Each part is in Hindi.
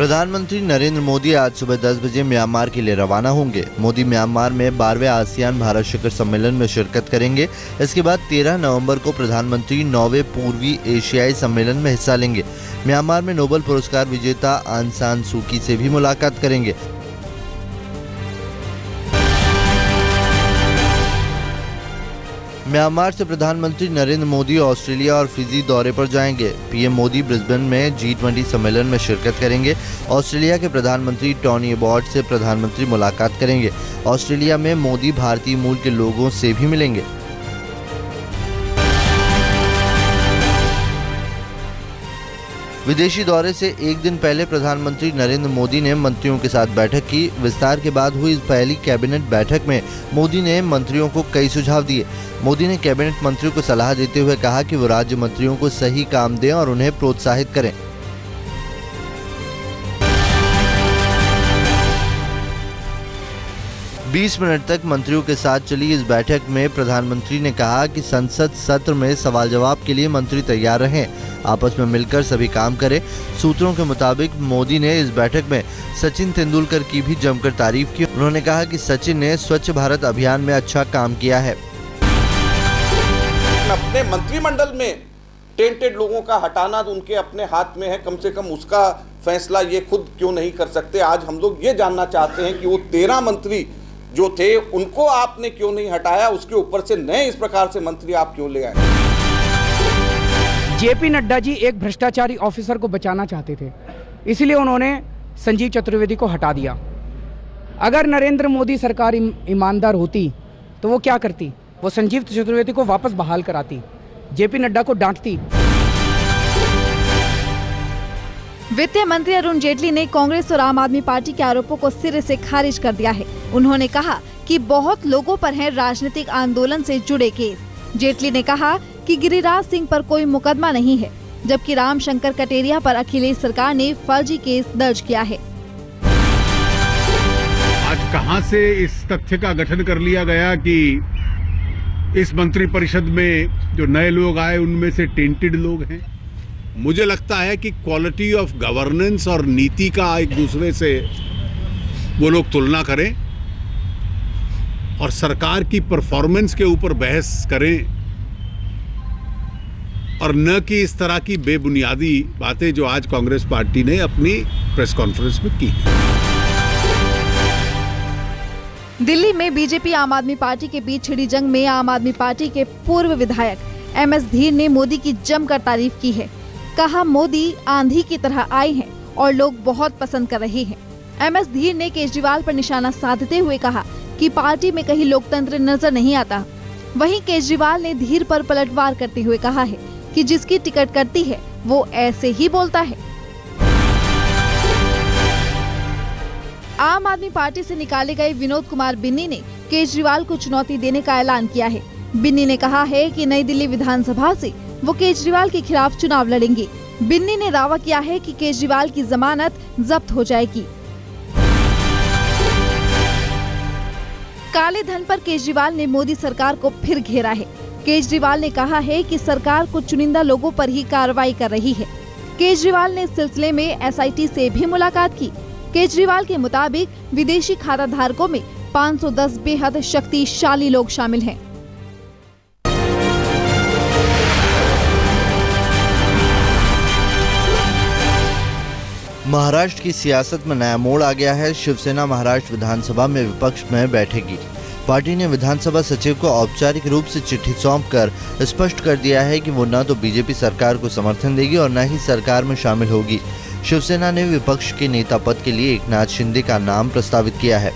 प्रधानमंत्री नरेंद्र मोदी आज सुबह 10 बजे म्यांमार के लिए रवाना होंगे। मोदी म्यांमार में 12वें आसियान भारत शिखर सम्मेलन में शिरकत करेंगे। इसके बाद 13 नवंबर को प्रधानमंत्री 9वें पूर्वी एशियाई सम्मेलन में हिस्सा लेंगे। म्यांमार में नोबेल पुरस्कार विजेता आंग सान सू की से भी मुलाकात करेंगे। म्यांमार से प्रधानमंत्री नरेंद्र मोदी ऑस्ट्रेलिया और फिजी दौरे पर जाएंगे। पीएम मोदी ब्रिस्बेन में G20 सम्मेलन में शिरकत करेंगे। ऑस्ट्रेलिया के प्रधानमंत्री टोनी अबॉट से प्रधानमंत्री मुलाकात करेंगे। ऑस्ट्रेलिया में मोदी भारतीय मूल के लोगों से भी मिलेंगे। विदेशी दौरे से एक दिन पहले प्रधानमंत्री नरेंद्र मोदी ने मंत्रियों के साथ बैठक की। विस्तार के बाद हुई इस पहली कैबिनेट बैठक में मोदी ने मंत्रियों को कई सुझाव दिए। मोदी ने कैबिनेट मंत्रियों को सलाह देते हुए कहा कि वो राज्य मंत्रियों को सही काम दें और उन्हें प्रोत्साहित करें। बीस मिनट तक मंत्रियों के साथ चली इस बैठक में प्रधानमंत्री ने कहा कि संसद सत्र में सवाल जवाब के लिए मंत्री तैयार रहें, आपस में मिलकर सभी काम करें। सूत्रों के मुताबिक मोदी ने इस बैठक में सचिन तेंदुलकर की भी जमकर तारीफ की। उन्होंने कहा कि सचिन ने स्वच्छ भारत अभियान में अच्छा काम किया है। अपने मंत्रिमंडल में टेंटेड लोगों का हटाना तो उनके अपने हाथ में है, कम से कम उसका फैसला ये खुद क्यों नहीं कर सकते। आज हम लोग ये जानना चाहते हैं कि वो 13 मंत्री जो थे उनको आपने क्यों नहीं हटाया, उसके ऊपर से नए इस प्रकार से मंत्री आप क्यों ले आए। जेपी नड्डा जी एक भ्रष्टाचारी ऑफिसर को बचाना चाहते थे, इसलिए उन्होंने संजीव चतुर्वेदी को हटा दिया। अगर नरेंद्र मोदी सरकार ईमानदार होती तो वो क्या करती, वो संजीव चतुर्वेदी को वापस बहाल कराती, जेपी नड्डा को डांटती। वित्त मंत्री अरुण जेटली ने कांग्रेस और आम आदमी पार्टी के आरोपों को सिरे से खारिज कर दिया है। उन्होंने कहा कि बहुत लोगों पर है राजनीतिक आंदोलन से जुड़े केस। जेटली ने कहा कि गिरिराज सिंह पर कोई मुकदमा नहीं है, जबकि रामशंकर कटेरिया पर अखिलेश सरकार ने फर्जी केस दर्ज किया है। आज कहां से इस तथ्य का गठन कर लिया गया कि इस मंत्रिपरिषद में जो नए लोग आए उनमें से टेंटेड लोग हैं। मुझे लगता है कि क्वालिटी ऑफ गवर्नेंस और नीति का एक दूसरे से वो लोग तुलना करें और सरकार की परफॉर्मेंस के ऊपर बहस करें, और न कि इस तरह की बेबुनियादी बातें जो आज कांग्रेस पार्टी ने अपनी प्रेस कॉन्फ्रेंस में की। दिल्ली में बीजेपी आम आदमी पार्टी के बीच छिड़ी जंग में आम आदमी पार्टी के पूर्व विधायक MS धीर ने मोदी की जमकर तारीफ की है। कहा, मोदी आंधी की तरह आए हैं और लोग बहुत पसंद कर रहे हैं। MS धीर ने केजरीवाल पर निशाना साधते हुए कहा कि पार्टी में कहीं लोकतंत्र नजर नहीं आता। वहीं केजरीवाल ने धीर पर पलटवार करते हुए कहा है कि जिसकी टिकट करती है वो ऐसे ही बोलता है। आम आदमी पार्टी से निकाले गए विनोद कुमार बिन्नी ने केजरीवाल को चुनौती देने का ऐलान किया है। बिन्नी ने कहा है कि नई दिल्ली विधानसभा से वो केजरीवाल के खिलाफ चुनाव लड़ेंगे। बिन्नी ने दावा किया है कि केजरीवाल की जमानत जब्त हो जाएगी। काले धन पर केजरीवाल ने मोदी सरकार को फिर घेरा है। केजरीवाल ने कहा है कि सरकार कुछ चुनिंदा लोगों पर ही कार्रवाई कर रही है। केजरीवाल ने इस सिलसिले में SIT से भी मुलाकात की। केजरीवाल के मुताबिक विदेशी खाता धारकों में 510 बेहद शक्तिशाली लोग शामिल हैं। महाराष्ट्र की सियासत में नया मोड़ आ गया है। शिवसेना महाराष्ट्र विधानसभा में विपक्ष में बैठेगी। पार्टी ने विधानसभा सचिव को औपचारिक रूप से चिट्ठी सौंपकर स्पष्ट कर दिया है कि वो न तो बीजेपी सरकार को समर्थन देगी और न ही सरकार में शामिल होगी। शिवसेना ने विपक्ष के नेता पद के लिए एकनाथ शिंदे का नाम प्रस्तावित किया है।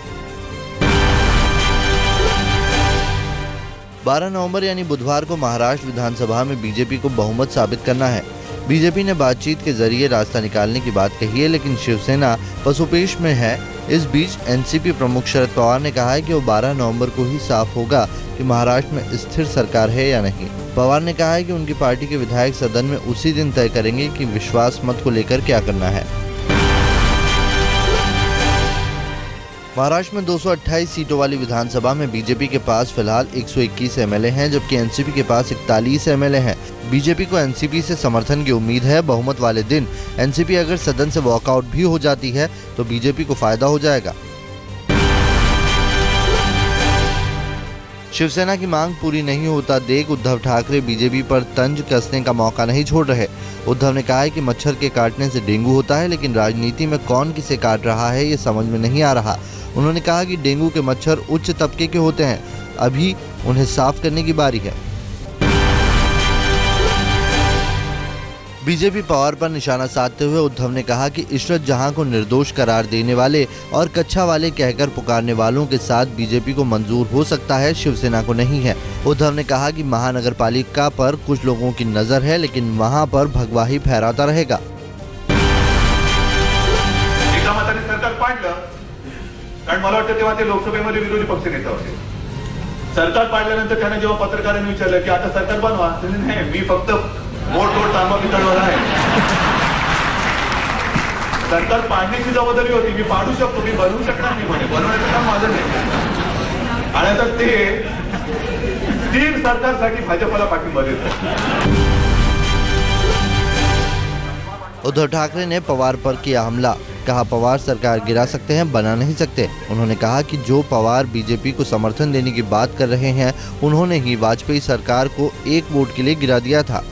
12 नवंबर यानी बुधवार को महाराष्ट्र विधानसभा में बीजेपी को बहुमत साबित करना है। बीजेपी ने बातचीत के जरिए रास्ता निकालने की बात कही है, लेकिन शिवसेना पसोपेश में है। इस बीच एनसीपी प्रमुख शरद पवार ने कहा है कि वो 12 नवंबर को ही साफ होगा कि महाराष्ट्र में स्थिर सरकार है या नहीं। पवार ने कहा है कि उनकी पार्टी के विधायक सदन में उसी दिन तय करेंगे कि विश्वास मत को लेकर क्या करना है। महाराष्ट्र में 228 सीटों वाली विधानसभा में बीजेपी के पास फिलहाल 121 एमएलए हैं, जबकि एनसीपी के पास 41 एमएलए हैं। बीजेपी को एनसीपी से समर्थन की उम्मीद है। बहुमत वाले दिन एनसीपी अगर सदन से वॉकआउट भी हो जाती है तो बीजेपी को फायदा हो जाएगा। शिवसेना की मांग पूरी नहीं होता देख उद्धव ठाकरे बीजेपी पर तंज कसने का मौका नहीं छोड़ रहे। उद्धव ने कहा है कि मच्छर के काटने से डेंगू होता है, लेकिन राजनीति में कौन किसे काट रहा है ये समझ में नहीं आ रहा। उन्होंने कहा कि डेंगू के मच्छर उच्च तबके के होते हैं, अभी उन्हें साफ करने की बारी है। बीजेपी पवार पर निशाना साधते हुए उद्धव ने कहा कि इशरत जहां को निर्दोष करार देने वाले और कच्चा वाले कहकर पुकारने वालों के साथ बीजेपी को मंजूर हो सकता है, शिवसेना को नहीं है। उद्धव ने कहा कि महानगरपालिका पर कुछ लोगों की नजर है, लेकिन वहां पर भगवा ही फहराता रहेगा। सरकार पाडलं कारण मला वाटतं तेव्हा ते लोकसभेमध्ये विरोधी पक्षनेते होते। सरकार पाडल्यानंतर त्यांना जेव्हा पत्रकारांनी विचारलं की आता सरकार बनवा, नाही मी फक्त मोड तांबा पितळवर आहे। सरकार पाडण्याची जबाबदारी होती, मी पाडू शकतो, मी बनवू शकणार नाही, म्हणे बनवण्याचं काम माझं नाही। आणि आता ते स्थिर सरकारसाठी भाजपला पाठिंबा देतात। उद्धव ठाकरे ने पवार पर किया हमला, कहा पवार सरकार गिरा सकते हैं, बना नहीं सकते। उन्होंने कहा कि जो पवार बीजेपी को समर्थन देने की बात कर रहे हैं, उन्होंने ही वाजपेयी सरकार को 1 वोट के लिए गिरा दिया था।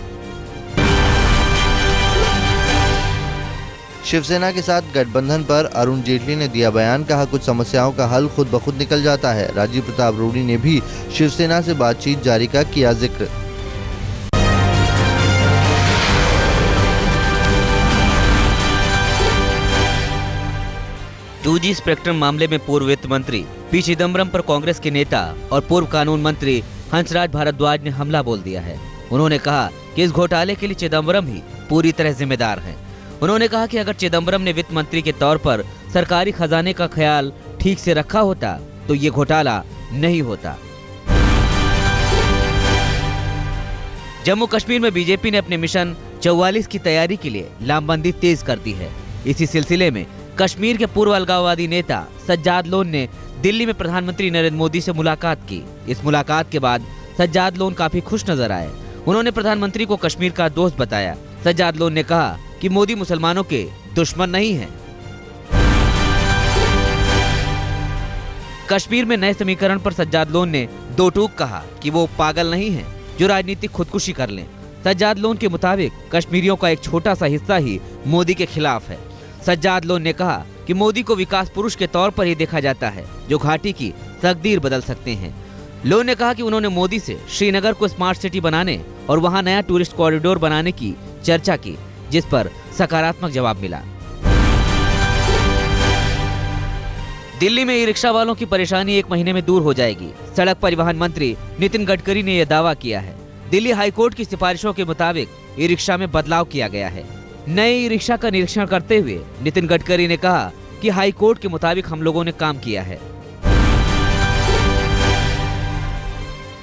शिवसेना के साथ गठबंधन पर अरुण जेटली ने दिया बयान, कहा कुछ समस्याओं का हल खुद ब खुद निकल जाता है। राजीव प्रताप रूडी ने भी शिवसेना से बातचीत जारी का किया जिक्र। टू जी स्पेक्ट्रम मामले में पूर्व वित्त मंत्री पी चिदम्बरम पर कांग्रेस के नेता और पूर्व कानून मंत्री हंसराज भारद्वाज ने हमला बोल दिया है। उन्होंने कहा कि इस घोटाले के लिए चिदम्बरम ही पूरी तरह जिम्मेदार हैं। उन्होंने कहा कि अगर चिदम्बरम ने वित्त मंत्री के तौर पर सरकारी खजाने का ख्याल ठीक से रखा होता तो ये घोटाला नहीं होता। जम्मू कश्मीर में बीजेपी ने अपने मिशन 44 की तैयारी के लिए लामबंदी तेज कर दी है। इसी सिलसिले में कश्मीर के पूर्व अलगाववादी नेता सज्जाद लोन ने दिल्ली में प्रधानमंत्री नरेंद्र मोदी से मुलाकात की। इस मुलाकात के बाद सज्जाद लोन काफी खुश नजर आए। उन्होंने प्रधानमंत्री को कश्मीर का दोस्त बताया। सज्जाद लोन ने कहा कि मोदी मुसलमानों के दुश्मन नहीं हैं। कश्मीर में नए समीकरण पर सज्जाद लोन ने दो टूक कहा कि वो पागल नहीं हैं जो राजनीतिक खुदकुशी कर लें। सज्जाद लोन के मुताबिक कश्मीरियों का एक छोटा सा हिस्सा ही मोदी के खिलाफ है। सज्जाद लोन ने कहा कि मोदी को विकास पुरुष के तौर पर ही देखा जाता है जो घाटी की तकदीर बदल सकते हैं। लोन ने कहा कि उन्होंने मोदी से श्रीनगर को स्मार्ट सिटी बनाने और वहां नया टूरिस्ट कॉरिडोर बनाने की चर्चा की, जिस पर सकारात्मक जवाब मिला। दिल्ली में ई रिक्शा वालों की परेशानी 1 महीने में दूर हो जाएगी। सड़क परिवहन मंत्री नितिन गडकरी ने यह दावा किया है। दिल्ली हाईकोर्ट की सिफारिशों के मुताबिक ई रिक्शा में बदलाव किया गया है। नए ई रिक्शा का निरीक्षण करते हुए नितिन गडकरी ने कहा कि हाईकोर्ट के मुताबिक हम लोगों ने काम किया है।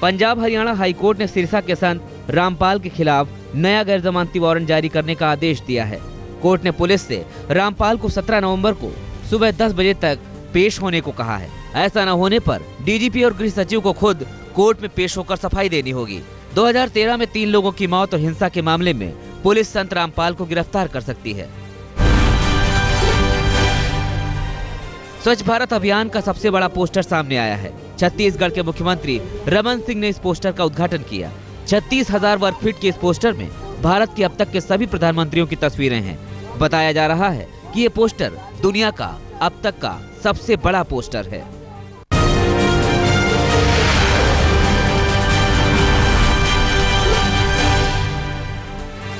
पंजाब हरियाणा हाईकोर्ट ने सिरसा के संत रामपाल के खिलाफ नया गैर जमानती वारंट जारी करने का आदेश दिया है। कोर्ट ने पुलिस से रामपाल को 17 नवंबर को सुबह 10 बजे तक पेश होने को कहा है। ऐसा न होने पर डीजीपी और गृह सचिव को खुद कोर्ट में पेश होकर सफाई देनी होगी। 2013 में 3 लोगों की मौत और हिंसा के मामले में पुलिस संत रामपाल को गिरफ्तार कर सकती है। स्वच्छ भारत अभियान का सबसे बड़ा पोस्टर सामने आया है। छत्तीसगढ़ के मुख्यमंत्री रमन सिंह ने इस पोस्टर का उद्घाटन किया। 36,000 वर्ग फीट के इस पोस्टर में भारत के अब तक के सभी प्रधानमंत्रियों की तस्वीरें हैं। बताया जा रहा है कि ये पोस्टर दुनिया का अब तक का सबसे बड़ा पोस्टर है।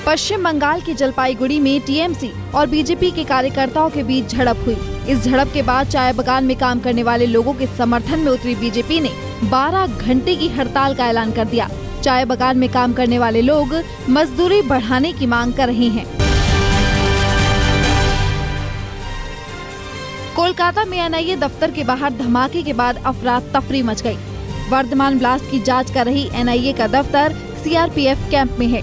पश्चिम बंगाल के जलपाईगुड़ी में टीएमसी और बीजेपी के कार्यकर्ताओं के बीच झड़प हुई। इस झड़प के बाद चाय बागान में काम करने वाले लोगों के समर्थन में उतरी बीजेपी ने 12 घंटे की हड़ताल का ऐलान कर दिया। चाय बागान में काम करने वाले लोग मजदूरी बढ़ाने की मांग कर रहे हैं। कोलकाता में एनआईए दफ्तर के बाहर धमाके के बाद अफरा तफरी मच गई। वर्धमान ब्लास्ट की जांच कर रही एनआईए का दफ्तर सीआरपीएफ कैंप में है।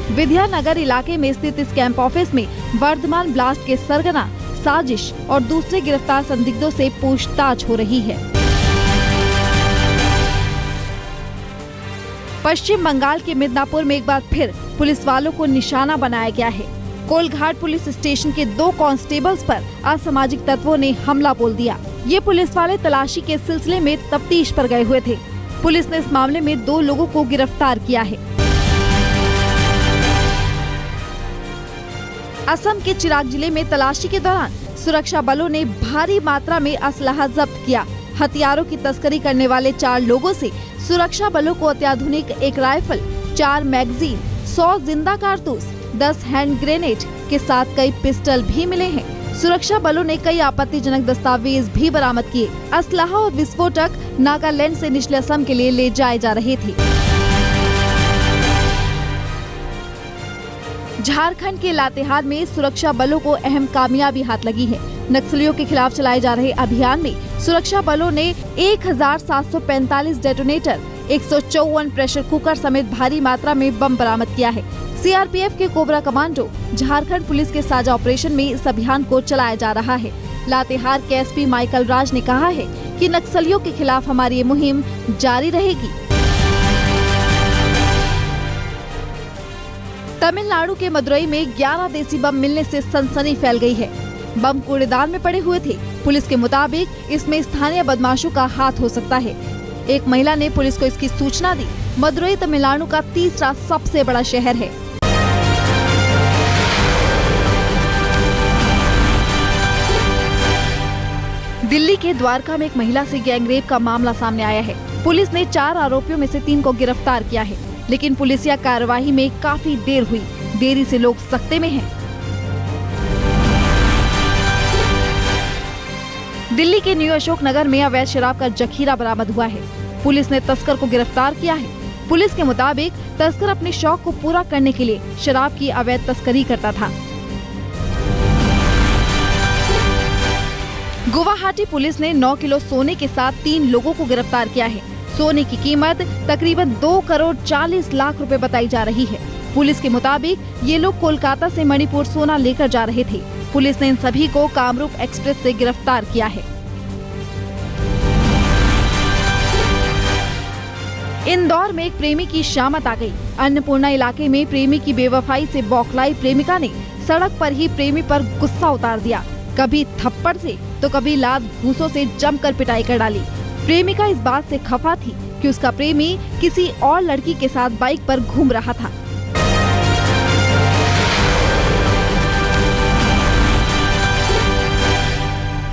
विद्यानगर इलाके में स्थित इस कैंप ऑफिस में वर्धमान ब्लास्ट के सरगना साजिश और दूसरे गिरफ्तार संदिग्धों से पूछताछ हो रही है। पश्चिम बंगाल के मिदनापुर में एक बार फिर पुलिस वालों को निशाना बनाया गया है। कोलघाट पुलिस स्टेशन के 2 कांस्टेबल्स पर असामाजिक तत्वों ने हमला बोल दिया। ये पुलिस वाले तलाशी के सिलसिले में तफ्तीश पर गए हुए थे। पुलिस ने इस मामले में 2 लोगों को गिरफ्तार किया है। असम के चिराग जिले में तलाशी के दौरान सुरक्षा बलों ने भारी मात्रा में असलहा जब्त किया। हथियारों की तस्करी करने वाले 4 लोगों से सुरक्षा बलों को अत्याधुनिक 1 राइफल, 4 मैगजीन, 100 जिंदा कारतूस, 10 हैंड ग्रेनेड के साथ कई पिस्टल भी मिले हैं। सुरक्षा बलों ने कई आपत्तिजनक दस्तावेज भी बरामद किए। असलहा और विस्फोटक नागालैंड से निचले असम के लिए ले जाए जा रहे थे। झारखंड के लातेहार में सुरक्षा बलों को अहम कामयाबी हाथ लगी है। नक्सलियों के खिलाफ चलाए जा रहे अभियान में सुरक्षा बलों ने 1745 डेटोनेटर, 154 प्रेशर कुकर समेत भारी मात्रा में बम बरामद किया है। सीआरपीएफ के कोबरा कमांडो झारखंड पुलिस के साझा ऑपरेशन में इस अभियान को चलाया जा रहा है। लातेहार के एसपी माइकल राज ने कहा है कि नक्सलियों के खिलाफ हमारी ये मुहिम जारी रहेगी। तमिलनाडु के मदुरई में 11 देसी बम मिलने से सनसनी फैल गई है। बम कूड़ेदान में पड़े हुए थे। पुलिस के मुताबिक इसमें स्थानीय बदमाशों का हाथ हो सकता है। एक महिला ने पुलिस को इसकी सूचना दी। मदुरई तमिलनाडु का 3रा सबसे बड़ा शहर है। दिल्ली के द्वारका में एक महिला से गैंगरेप का मामला सामने आया है। पुलिस ने 4 आरोपियों में से 3 को गिरफ्तार किया है, लेकिन पुलिसिया कार्रवाई में काफी देर हुई। देरी से लोग सख्ते में हैं। दिल्ली के न्यू अशोक नगर में अवैध शराब का जखीरा बरामद हुआ है। पुलिस ने तस्कर को गिरफ्तार किया है। पुलिस के मुताबिक तस्कर अपने शौक को पूरा करने के लिए शराब की अवैध तस्करी करता था। गुवाहाटी पुलिस ने 9 किलो सोने के साथ 3 लोगों को गिरफ्तार किया है। सोने की कीमत तकरीबन 2 करोड़ 40 लाख रुपए बताई जा रही है। पुलिस के मुताबिक ये लोग कोलकाता से मणिपुर सोना लेकर जा रहे थे। पुलिस ने इन सभी को कामरूप एक्सप्रेस से गिरफ्तार किया है। इंदौर में एक प्रेमी की शामत आ गई। अन्नपूर्णा इलाके में प्रेमी की बेवफाई से बौखलाई प्रेमिका ने सड़क पर ही प्रेमी पर गुस्सा उतार दिया। कभी थप्पड़ से तो कभी लात घूंसों से जमकर पिटाई कर डाली। प्रेमिका इस बात से खफा थी कि उसका प्रेमी किसी और लड़की के साथ बाइक पर घूम रहा था।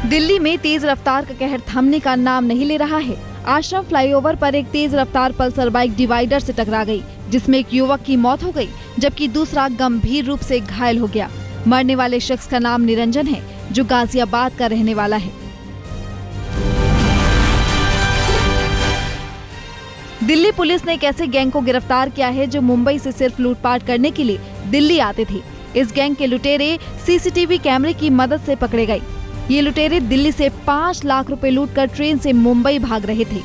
दिल्ली में तेज रफ्तार का कहर थमने का नाम नहीं ले रहा है। आश्रम फ्लाईओवर पर एक तेज रफ्तार पल्सर बाइक डिवाइडर से टकरा गई, जिसमें एक युवक की मौत हो गई, जबकि दूसरा गंभीर रूप से घायल हो गया। मरने वाले शख्स का नाम निरंजन है, जो गाजियाबाद का रहने वाला है। दिल्ली पुलिस ने एक ऐसे गैंग को गिरफ्तार किया है जो मुंबई से सिर्फ लूटपाट करने के लिए दिल्ली आते थे। इस गैंग के लुटेरे सीसीटीवी कैमरे की मदद से पकड़े गए। ये लुटेरे दिल्ली से 5 लाख रुपए लूटकर ट्रेन से मुंबई भाग रहे थे।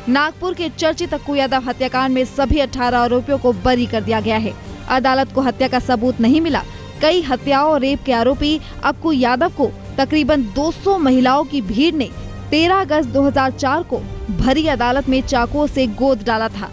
नागपुर के चर्चित अक्कू यादव हत्याकांड में सभी 18 आरोपियों को बरी कर दिया गया है। अदालत को हत्या का सबूत नहीं मिला। कई हत्याओं और रेप के आरोपी अक्कू यादव को तकरीबन 200 महिलाओं की भीड़ ने 13 अगस्त 2004 को भरी अदालत में चाकुओं से गोद डाला था।